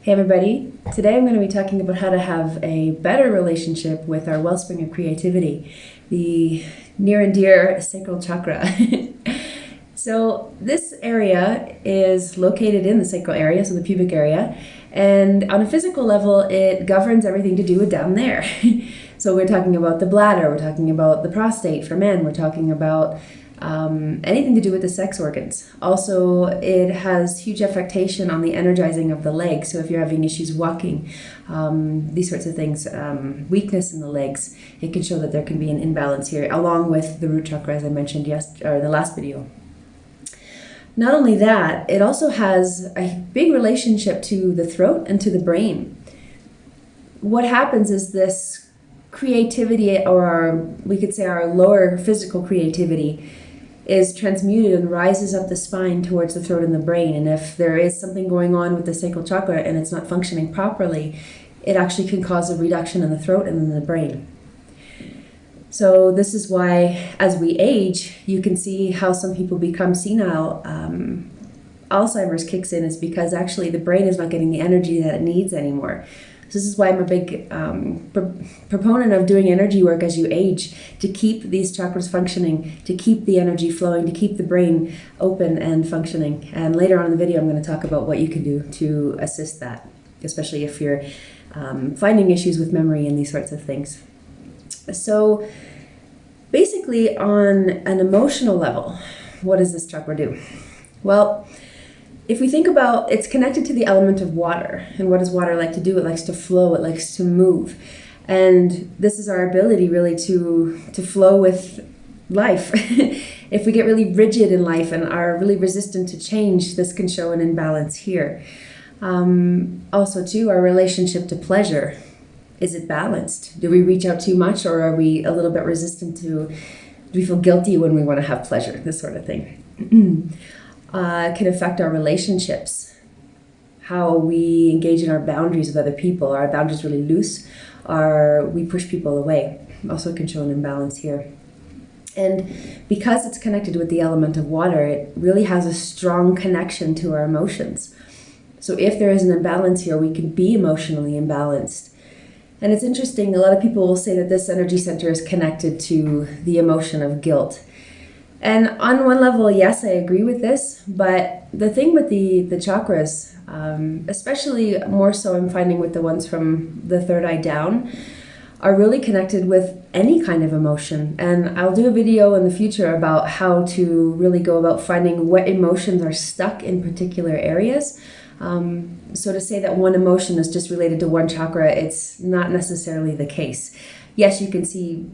Hey everybody, today I'm going to be talking about how to have a better relationship with our wellspring of creativity, the near and dear Sacral Chakra. So this area is located in the sacral area, so the pubic area, and on a physical level it governs everything to do with down there. So we're talking about the bladder, we're talking about the prostate for men, we're talking about anything to do with the sex organs. Also, it has huge affectation on the energizing of the legs. So if you're having issues walking, these sorts of things, weakness in the legs, it can show that there can be an imbalance here, along with the root chakra, as I mentioned in the last video. Not only that, it also has a big relationship to the throat and to the brain. What happens is this creativity, or we could say our lower physical creativity, is transmuted and rises up the spine towards the throat and the brain. And if there is something going on with the sacral chakra and it's not functioning properly, it actually can cause a reduction in the throat and in the brain. So this is why, as we age, you can see how some people become senile. Alzheimer's kicks in is because actually the brain is not getting the energy that it needs anymore. So this is why I'm a big proponent of doing energy work as you age, to keep these chakras functioning, to keep the energy flowing, to keep the brain open and functioning. And later on in the video, I'm going to talk about what you can do to assist that, especially if you're finding issues with memory and these sorts of things. So basically, on an emotional level, what does this chakra do? Well, if we think about, it's connected to the element of water. And what does water like to do? It likes to flow, it likes to move. And this is our ability really to flow with life. If we get really rigid in life and are really resistant to change, this can show an imbalance here. Also too, our relationship to pleasure. Is it balanced? Do we reach out too much, or are we a little bit resistant to, do we feel guilty when we want to have pleasure? This sort of thing. Can affect our relationships, how we engage in our boundaries with other people. Are our boundaries really loose? Or we push people away? Also can show an imbalance here. And because it's connected with the element of water, it really has a strong connection to our emotions. So if there is an imbalance here, we can be emotionally imbalanced. And it's interesting, a lot of people will say that this energy center is connected to the emotion of guilt. And on one level, yes, I agree with this, but the thing with the chakras, especially more so I'm finding with the ones from the third eye down, are really connected with any kind of emotion. And I'll do a video in the future about how to really go about finding what emotions are stuck in particular areas. So to say that one emotion is just related to one chakra, it's not necessarily the case. Yes, you can see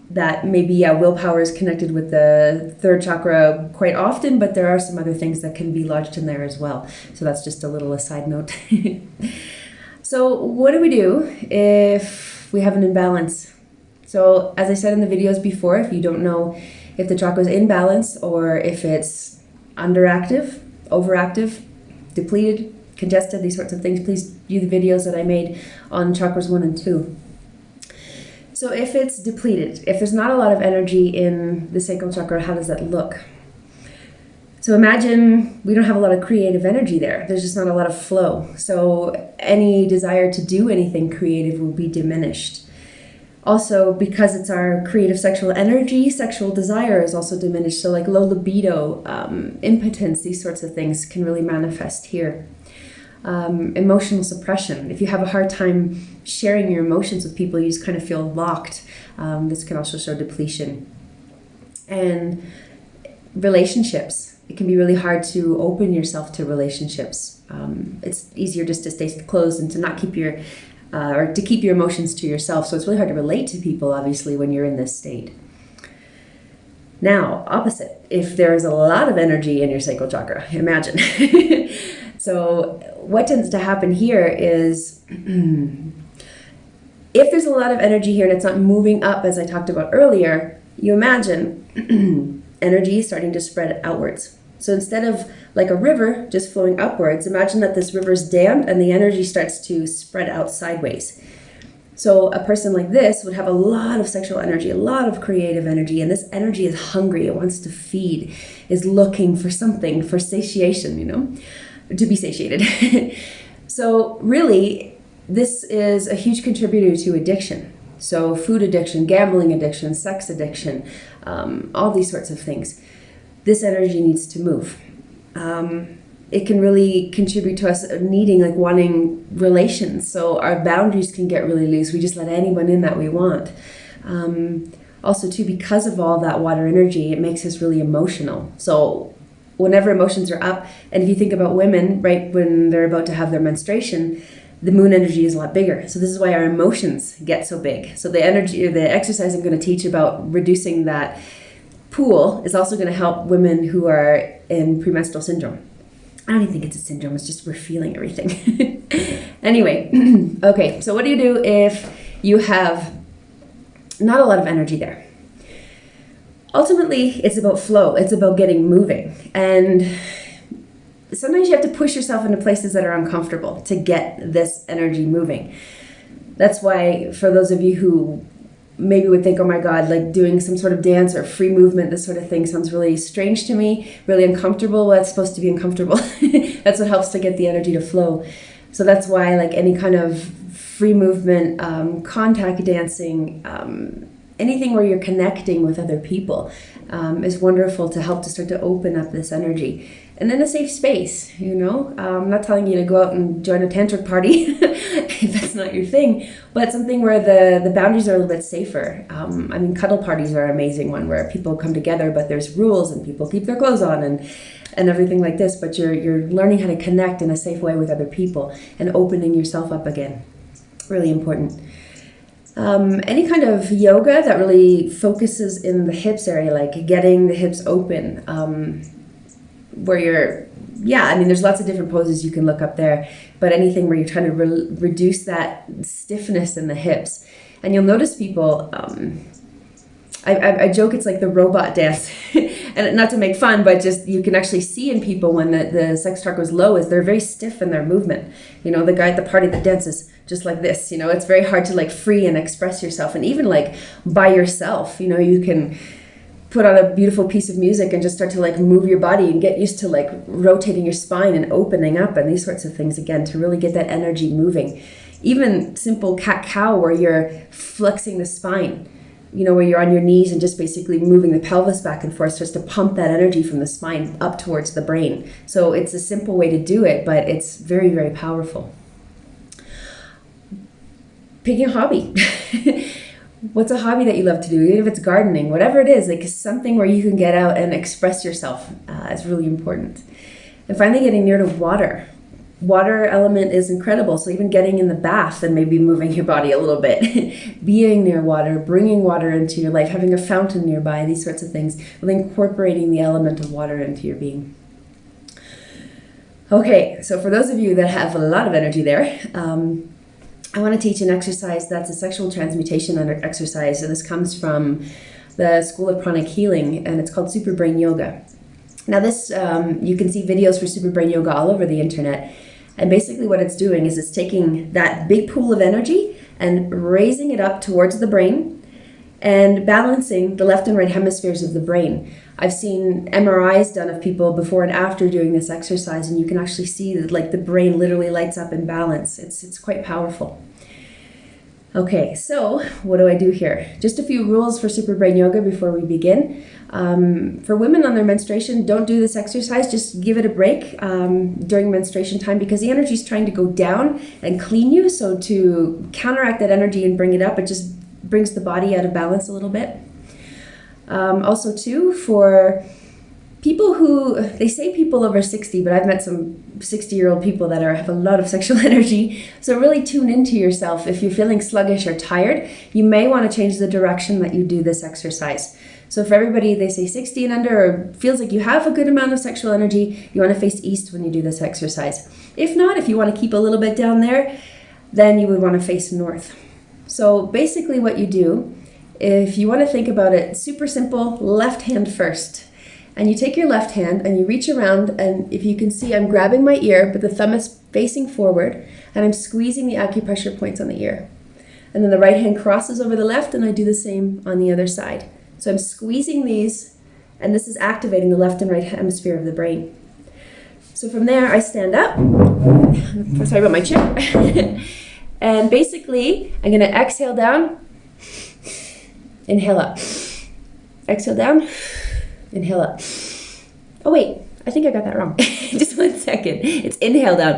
that maybe willpower is connected with the third chakra quite often, but there are some other things that can be lodged in there as well. So that's just a little aside note. So what do we do if we have an imbalance? So as I said in the videos before, if you don't know if the chakra is in balance or if it's underactive, overactive, depleted, congested, these sorts of things, please view the videos that I made on chakras 1 and 2. So if it's depleted, if there's not a lot of energy in the sacral chakra, how does that look? So imagine we don't have a lot of creative energy there. There's just not a lot of flow. So any desire to do anything creative will be diminished. Also, because it's our creative sexual energy, sexual desire is also diminished. So like low libido, impotence, these sorts of things can really manifest here. Emotional suppression. If you have a hard time sharing your emotions with people, you just kind of feel locked. This can also show depletion. And relationships. It can be really hard to open yourself to relationships. It's easier just to stay closed and to not keep your, or to keep your emotions to yourself. So it's really hard to relate to people, obviously, when you're in this state. Now, opposite. If there's a lot of energy in your sacral chakra, imagine. So what tends to happen here is if there's a lot of energy here and it's not moving up, as I talked about earlier, you imagine energy starting to spread outwards. So instead of like a river just flowing upwards, imagine that this river is dammed and the energy starts to spread out sideways. So a person like this would have a lot of sexual energy, a lot of creative energy, and this energy is hungry, it wants to feed, is looking for something, for satiation, to be satiated. So really, this is a huge contributor to addiction. So food addiction, gambling addiction, sex addiction, all these sorts of things. This energy needs to move. It can really contribute to us needing, like wanting relations. So our boundaries can get really loose. We just let anyone in that we want. Also too, because of all that water energy, it makes us really emotional. So whenever emotions are up, and if you think about women, right, when they're about to have their menstruation, the moon energy is a lot bigger. So this is why our emotions get so big. So the exercise I'm going to teach about reducing that pool is also going to help women who are in premenstrual syndrome. I don't even think it's a syndrome, it's just we're feeling everything. Anyway, okay, so what do you do if you have not a lot of energy there? Ultimately, it's about flow. It's about getting moving. And sometimes you have to push yourself into places that are uncomfortable to get this energy moving. That's why for those of you who maybe would think, oh my God, like doing some sort of dance or free movement, this sort of thing sounds really strange to me, really uncomfortable. Well, it's supposed to be uncomfortable. That's what helps to get the energy to flow. So that's why like any kind of free movement, contact dancing, anything where you're connecting with other people is wonderful to help to start to open up this energy. And then a safe space, you know. I'm not telling you to go out and join a tantric party if that's not your thing, but something where the boundaries are a little bit safer. I mean, cuddle parties are an amazing one where people come together, but there's rules and people keep their clothes on and everything like this, but you're learning how to connect in a safe way with other people and opening yourself up again. Really important. Any kind of yoga that really focuses in the hips area, like getting the hips open, where there's lots of different poses you can look up there, but anything where you're trying to reduce that stiffness in the hips. And you'll notice people, I joke it's like the robot dance, and not to make fun, but just you can actually see in people when the sex chakra is low is they're very stiff in their movement. You know, the guy at the party that dances just like this, you know, it's very hard to like free and express yourself. And even like by yourself, you know, you can put on a beautiful piece of music and just start to like move your body and get used to like rotating your spine and opening up and these sorts of things again to really get that energy moving. Even simple cat-cow where you're flexing the spine, you know, where you're on your knees and just basically moving the pelvis back and forth starts to pump that energy from the spine up towards the brain. So it's a simple way to do it, but it's very, very powerful. Picking a hobby. What's a hobby that you love to do? Even if it's gardening, whatever it is, like something where you can get out and express yourself is really important. And finally, getting near to water. Water element is incredible. So even getting in the bath and maybe moving your body a little bit, being near water, bringing water into your life, having a fountain nearby, these sorts of things, really incorporating the element of water into your being. Okay, so for those of you that have a lot of energy there, I want to teach an exercise that's a sexual transmutation exercise. So this comes from the School of Pranic Healing, and it's called Super Brain Yoga. Now this, you can see videos for Super Brain Yoga all over the internet. And basically what it's doing is it's taking that big pool of energy and raising it up towards the brain and balancing the left and right hemispheres of the brain. I've seen MRIs done of people before and after doing this exercise, and you can actually see that like the brain literally lights up in balance. It's quite powerful. Okay, so what do I do here? Just a few rules for Super Brain Yoga before we begin. For women on their menstruation, don't do this exercise. Just give it a break during menstruation time because the energy is trying to go down and clean you. So to counteract that energy and bring it up, it just brings the body out of balance a little bit. Also too, for people who, they say people over 60, but I've met some 60-year-old people that have a lot of sexual energy. So really tune into yourself. If you're feeling sluggish or tired, you may want to change the direction that you do this exercise. So for everybody, they say 60 and under, or feels like you have a good amount of sexual energy, you want to face east when you do this exercise. If not, if you want to keep a little bit down there, then you would want to face north. So basically what you do, if you want to think about it, super simple, left hand first. And you take your left hand and you reach around, and if you can see, I'm grabbing my ear, but the thumb is facing forward, and I'm squeezing the acupressure points on the ear. And then the right hand crosses over the left, and I do the same on the other side. So I'm squeezing these, and this is activating the left and right hemisphere of the brain. So from there, I stand up. Sorry about my chair. And basically, I'm going to exhale down, inhale up. Exhale down, inhale up. Oh wait, I think I got that wrong. Just 1 second. It's inhale down,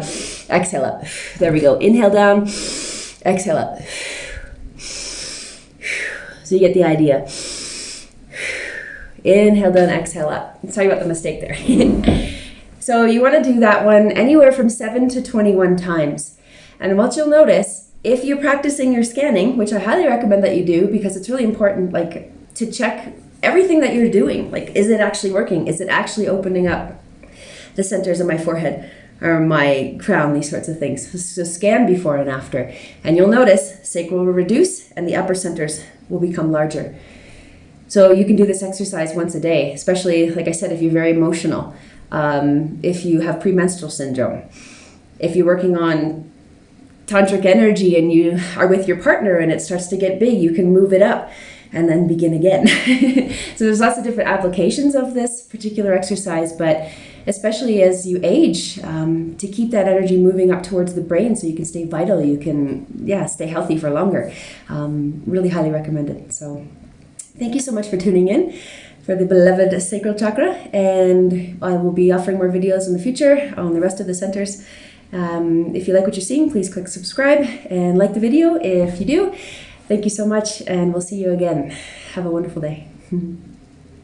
exhale up. There we go. Inhale down, exhale up. So you get the idea. Inhale down, exhale up. Sorry about the mistake there. So you want to do that one anywhere from 7 to 21 times. And what you'll notice, if you're practicing your scanning, which I highly recommend that you do because it's really important, like, to check everything that you're doing. Like, is it actually working? Is it actually opening up the centers of my forehead or my crown, these sorts of things. So scan before and after. And you'll notice sacral will reduce and the upper centers will become larger. So you can do this exercise once a day, especially, like I said, if you're very emotional, if you have premenstrual syndrome, if you're working on tantric energy and you are with your partner and it starts to get big, you can move it up and then begin again. So there's lots of different applications of this particular exercise, but especially as you age, to keep that energy moving up towards the brain so you can stay vital, you can stay healthy for longer. Really highly recommend it. So thank you so much for tuning in for the beloved Sacral Chakra, and I will be offering more videos in the future on the rest of the centers. If you like what you're seeing, please click subscribe and like the video if you do. Thank you so much, and we'll see you again. Have a wonderful day.